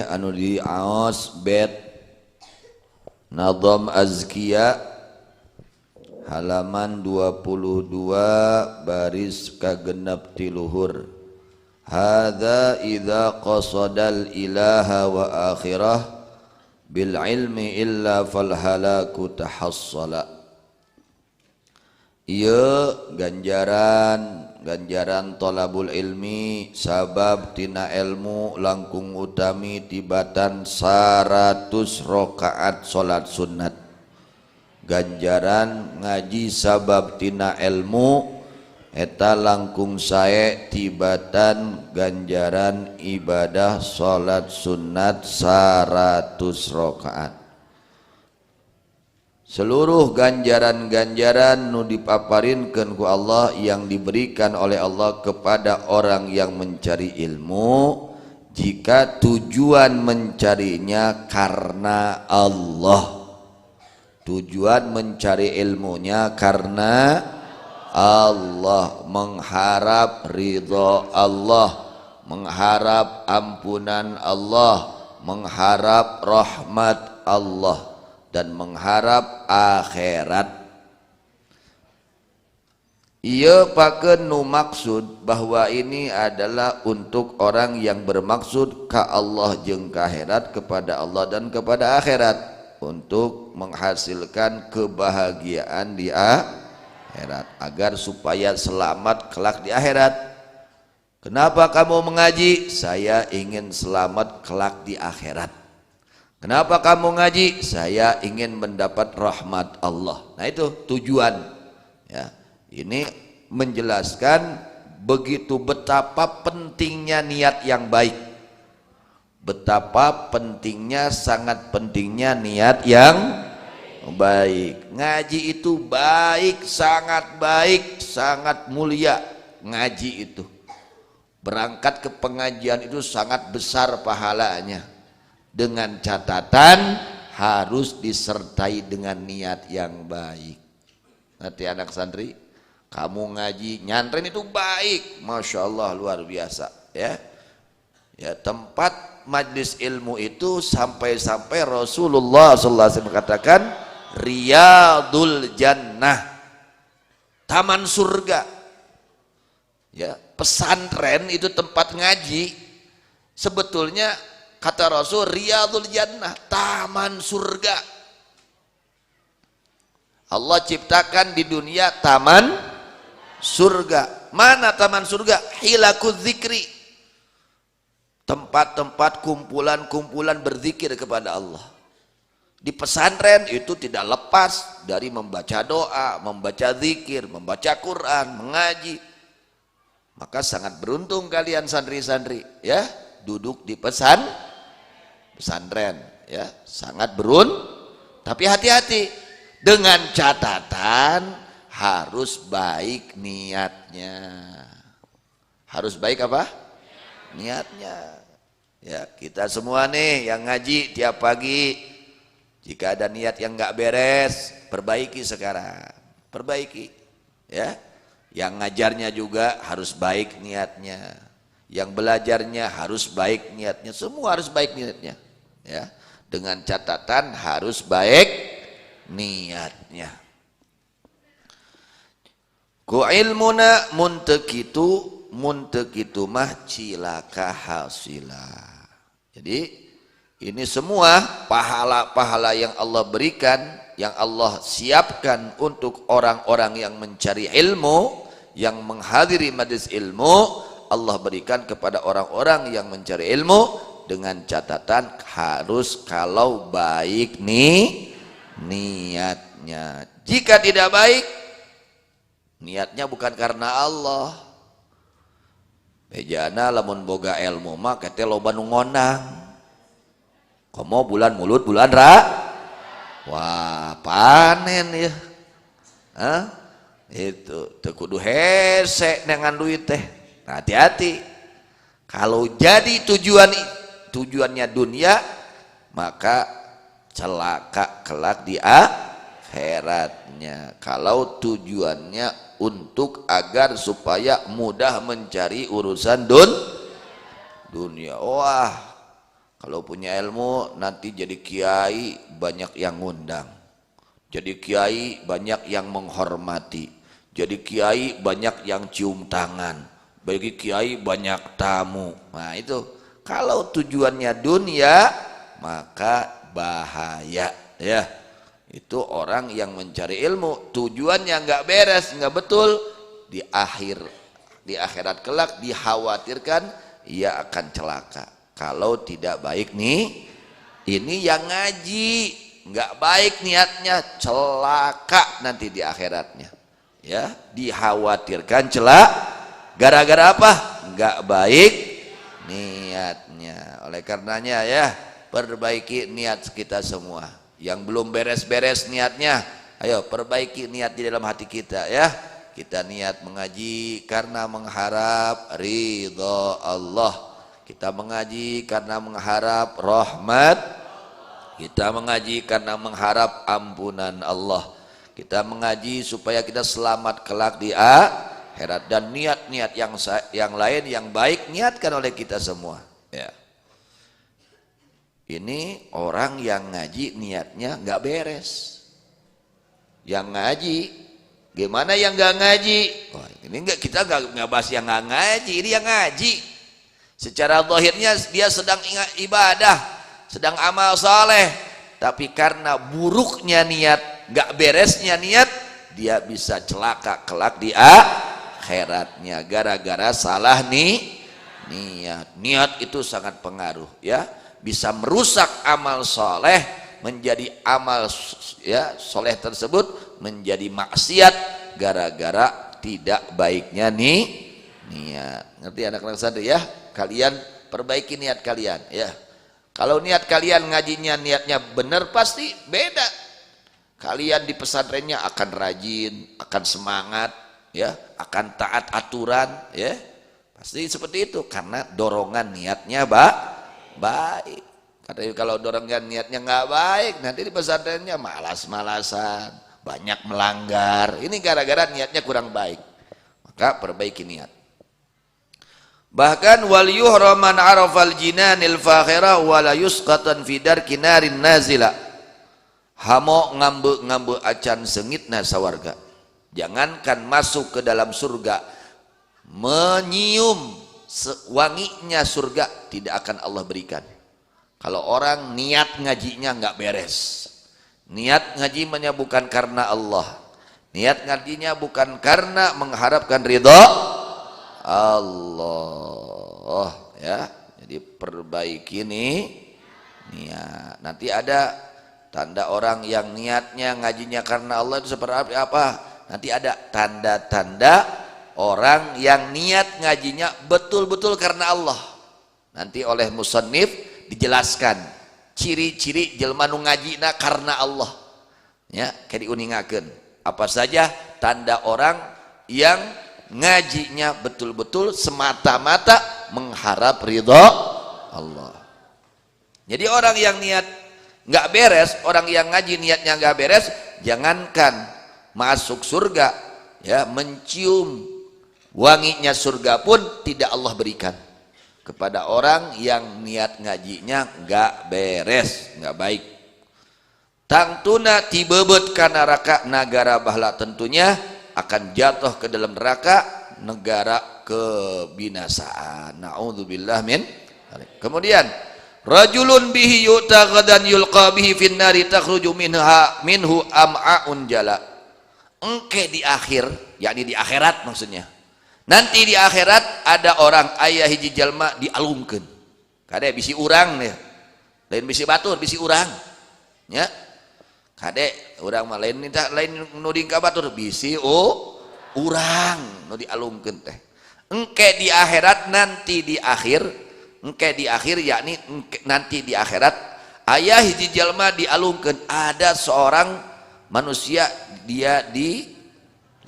anu diaos bet Nadham Azkiya halaman 22 baris kagenep ti luhur. Hadza idza qasadal ilaha wa akhirah bil ilmi illa fal halaku tahassala. Ieu ganjaran tolabul ilmi sabab tina ilmu langkung utami tibatan 100 rakaat salat sunnat. Ganjaran ngaji sabab tina ilmu eta langkung sae tibatan ganjaran ibadah salat sunnat 100 rakaat. Seluruh ganjaran-ganjaran nu dipaparinkeun ku Allah yang diberikan oleh Allah kepada orang yang mencari ilmu jika tujuan mencarinya karena Allah. Tujuan mencari ilmunya karena Allah, mengharap ridha Allah, mengharap ampunan Allah, mengharap rahmat Allah, dan mengharap akhirat. Ieu pakeun nu maksud bahwa ini adalah untuk orang yang bermaksud ka Allah jeung ka akhirat, kepada Allah dan kepada akhirat, untuk menghasilkan kebahagiaan di akhirat agar supaya selamat kelak di akhirat. Kenapa kamu mengaji? Saya ingin selamat kelak di akhirat. Kenapa kamu ngaji? Saya ingin mendapat rahmat Allah. Nah itu tujuan. Ya, ini menjelaskan begitu betapa pentingnya niat yang baik. Betapa pentingnya, sangat pentingnya niat yang baik. Ngaji itu baik, sangat mulia. Ngaji itu, berangkat ke pengajian itu sangat besar pahalanya. Dengan catatan harus disertai dengan niat yang baik. Nanti anak santri, kamu ngaji nyantren itu baik, masya Allah luar biasa ya. Ya, tempat majlis ilmu itu sampai-sampai Rasulullah SAW katakan Riyadul Jannah, taman surga. Ya, pesantren itu tempat ngaji, sebetulnya kata Rasul Riyadul Jannah, taman surga. Allah ciptakan di dunia taman surga. Mana taman surga? Hilakuz zikri, tempat-tempat kumpulan-kumpulan berzikir kepada Allah. Di pesantren itu tidak lepas dari membaca doa, membaca zikir, membaca Quran, mengaji. Maka sangat beruntung kalian santri-santri ya, duduk di pesantren ya, sangat tapi hati-hati dengan catatan harus baik niatnya. Harus baik apa? Niatnya. Ya, kita semua nih yang ngaji tiap pagi, jika ada niat yang nggak beres, perbaiki sekarang, perbaiki ya. Yang ngajarnya juga harus baik niatnya, yang belajarnya harus baik niatnya, semua harus baik niatnya ya, dengan catatan harus baik niatnya. Ku ilmuna muntakitu mah cilaka hasila. Jadi ini semua pahala-pahala yang Allah berikan, yang Allah siapkan untuk orang-orang yang mencari ilmu, yang menghadiri majlis ilmu, Allah berikan kepada orang-orang yang mencari ilmu dengan catatan harus kalau baik nih niatnya. Jika tidak baik, niatnya bukan karena Allah. Bejana lamun boga ilmu mah kete loba nu ngondang. Komo bulan mulut bulan wah panen ya. Hah? Itu teu kudu hese dengan duit teh. Nah, hati-hati. Kalau jadi tujuannya dunia, maka celaka kelak di akhiratnya. Kalau tujuannya untuk agar supaya mudah mencari urusan dunia, wah Kalau punya ilmu nanti jadi kiai banyak yang ngundang. Jadi kiai banyak yang menghormati. Jadi kiai banyak yang cium tangan. Bagi kiai banyak tamu. Nah itu kalau tujuannya dunia maka bahaya ya. Itu orang yang mencari ilmu tujuannya nggak beres, nggak betul, di akhirat kelak dikhawatirkan ia akan celaka. Kalau tidak baik nih, ini yang ngaji nggak baik niatnya, celaka nanti di akhiratnya. Ya, dikhawatirkan celaka. Gara-gara apa? Nggak baik niatnya. Oleh karenanya ya, perbaiki niat kita semua. Yang belum beres-beres niatnya, ayo perbaiki niat di dalam hati kita ya. Kita niat mengaji karena mengharap ridha Allah. Kita mengaji karena mengharap rahmat. Kita mengaji karena mengharap ampunan Allah. Kita mengaji supaya kita selamat kelak di akhirat. Dan niat-niat yang lain yang baik niatkan oleh kita semua ya. Ini orang yang ngaji niatnya nggak beres. Yang ngaji, gimana yang nggak ngaji? Oh, ini kita nggak bahas yang nggak ngaji, ini yang ngaji. Secara zahirnya dia sedang ibadah, sedang amal saleh, tapi karena buruknya niat, nggak beresnya niat, dia bisa celaka kelak di akhiratnya gara-gara salah niat. Niat itu sangat pengaruh ya, bisa merusak amal soleh menjadi amal ya soleh tersebut menjadi maksiat gara-gara tidak baiknya niat. Ngerti anak-anak santri ya? Kalian perbaiki niat kalian ya. Kalau niat kalian ngajinya niatnya benar pasti beda. Kalian di pesantrennya akan rajin, akan semangat ya, akan taat aturan ya. Pasti seperti itu karena dorongan niatnya baik. Katanya kalau dorongan niatnya nggak baik, nanti di pesantrennya malas-malasan, banyak melanggar. Ini gara-gara niatnya kurang baik. Maka perbaiki niat. Bahkan wal yuhraman arafal jinanil fakhirah wala yusqatan fi darki narin nazila. Hamo ngambe acan sengitna sawarga. Jangankan masuk ke dalam surga, menyium wanginya surga tidak akan Allah berikan. Kalau orang niat ngajinya nggak beres, niat ngajinya bukan karena Allah, niat ngajinya bukan karena mengharapkan ridha Allah ya. Jadi perbaiki nih niat. Nanti ada tanda orang yang niatnya ngajinya karena Allah itu seperti apa? Nanti ada tanda-tanda orang yang niat ngajinya betul-betul karena Allah. Nanti oleh musannif dijelaskan ciri-ciri jelema nu ngajina karena Allah. Ya, kayak diuningakeun. Apa saja tanda orang yang ngajinya betul-betul semata-mata mengharap ridha Allah. Jadi orang yang niat nggak beres, orang yang ngaji niatnya nggak beres, jangankan masuk surga ya, mencium wanginya surga pun tidak Allah berikan kepada orang yang niat ngajinya nggak beres, nggak baik. Tangtuna tibebet kana neraka nagara bahla, tentunya akan jatuh ke dalam neraka negara kebinasaan. Naudzubillah min. Kemudian rajulun bihi yu'ta ghadan yulqa bihi fin nari takhruju minhu am'aun jala. Engke di akhir, yakni di akhirat maksudnya. Nanti di akhirat ada orang ayah hiji jalma dialungkeun. Kade bisi urang nih. Lain bisi batur, bisi urang. Ya. Kade urang mah lain nuding ka batur, bisi urang nu dialungkeun teh. Engke di akhirat nanti di akhir, engke di akhir yakni nanti di akhirat ayah hiji jalma dialungkeun, ada seorang manusia dia dilemparkan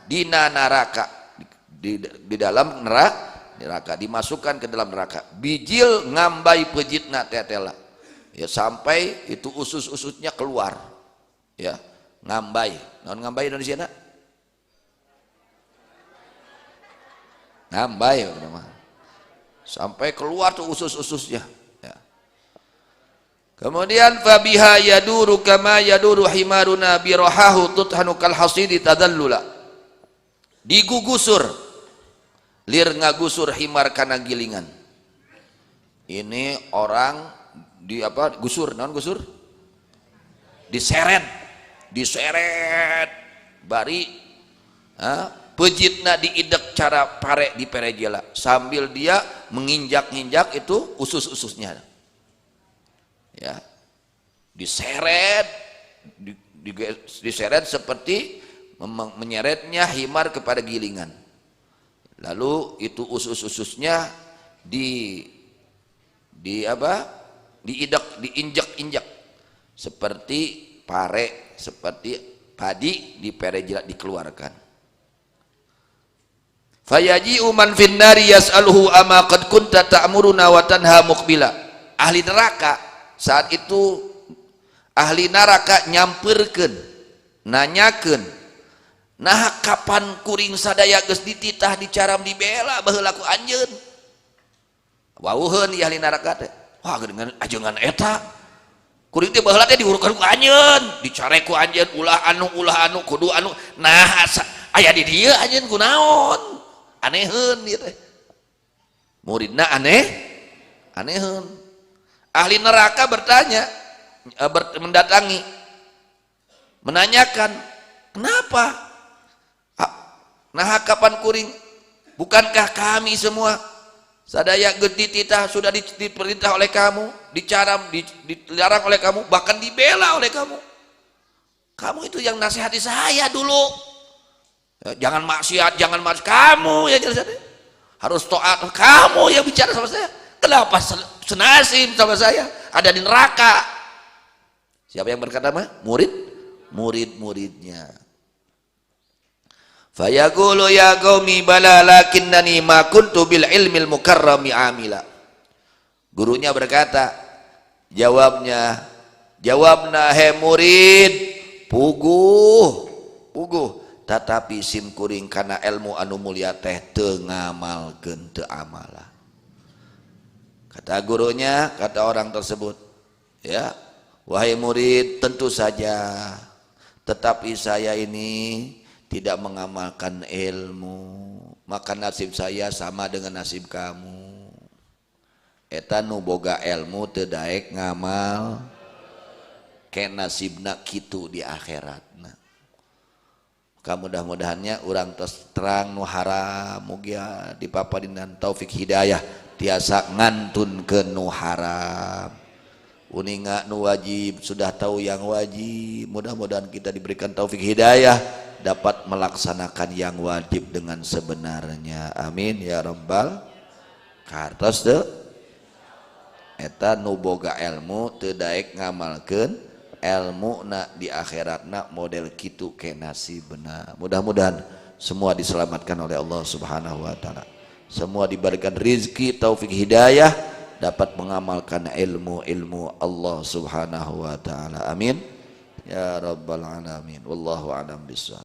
dina neraka, di dalam neraka, dimasukkan ke dalam neraka. Bijil ngambai pejitna tetela ya, sampai itu usus-ususnya keluar ya. Ngambai, non ngambai Indonesia nak ngambai sampai keluar tuh usus-ususnya Kemudian fabiha yaduru kama yaduru himaruna birahahu tuthanu kal hasidi tadallula. Digugusur lir ngagusur himar kana gilingan. Ini orang di apa gusur, naon gusur? Diseret bari pejitna diidek cara pare di perejela sambil dia menginjak-injak itu usus-ususnya. Ya, diseret seperti menyeretnya himar kepada gilingan, lalu itu usus-ususnya diinjak-injak seperti pare, seperti padi di perejila dikeluarkan. Fayaji'u man finnari yas'aluhu ama qad kunta ta'muruna wa tanha muqbila. Ahli neraka saat itu ahli neraka nyamperkeun nanyakeun, nah kapan kuring sadaya geus dititah dicaram dibela baheula ku anjeun. Wawuheun ahli neraka teh, wah dengan ajengan eta kuring teh baheula teh diurukan ku anjeun, dicare ku anjeun ulah anu kudu anu, nah aya di dieu anjeun kunaon aneheun ieu teh muridna aneheun. Ahli neraka bertanya, mendatangi, menanyakan, kenapa? Nah kapan kuring? Bukankah kami semua sadaya gedi titah sudah diperintah oleh kamu, dicaram, dilarang oleh kamu, bahkan dibela oleh kamu. Kamu itu yang nasihati saya dulu. Ya, jangan maksiat, kamu ya jelas harus taat, kamu yang bicara sama saya. Kenapa senasib sama saya ada di neraka? Siapa yang berkata mah? Murid-muridnya. Fayaqulu ya qaumi bala lakinnani ma kuntu bil ilmil mukarrami amila. Gurunya berkata, jawabna he murid, puguh tetapi sim kuring kana ilmu anu mulia teh teu ngamalkeun teu amalah. Kata gurunya, kata orang tersebut, ya, wahai murid, tentu saja, tetapi saya ini tidak mengamalkan ilmu, maka nasib saya sama dengan nasib kamu. Eta nu boga ilmu teu daek ngamal, ke nasibna kitu di akhirat. Mudah-mudahannya urang terang nu haram mugia dipapadinan taufik hidayah tiasa ngantun ke nu haram, uninga nu wajib sudah tahu yang wajib. Mudah-mudahan kita diberikan taufik hidayah dapat melaksanakan yang wajib dengan sebenarnya, amin ya rabbal kartos teu eta nu boga ilmu teu daek ngamalkeun ilmu nak di akhiratna model kitu ke nasibna. Mudah-mudahan semua diselamatkan oleh Allah Subhanahu wa taala. Semua diberikan rizki, taufik hidayah, dapat mengamalkan ilmu Allah Subhanahu wa taala. Amin ya rabbal alamin. Wallahu a'lam bishawab.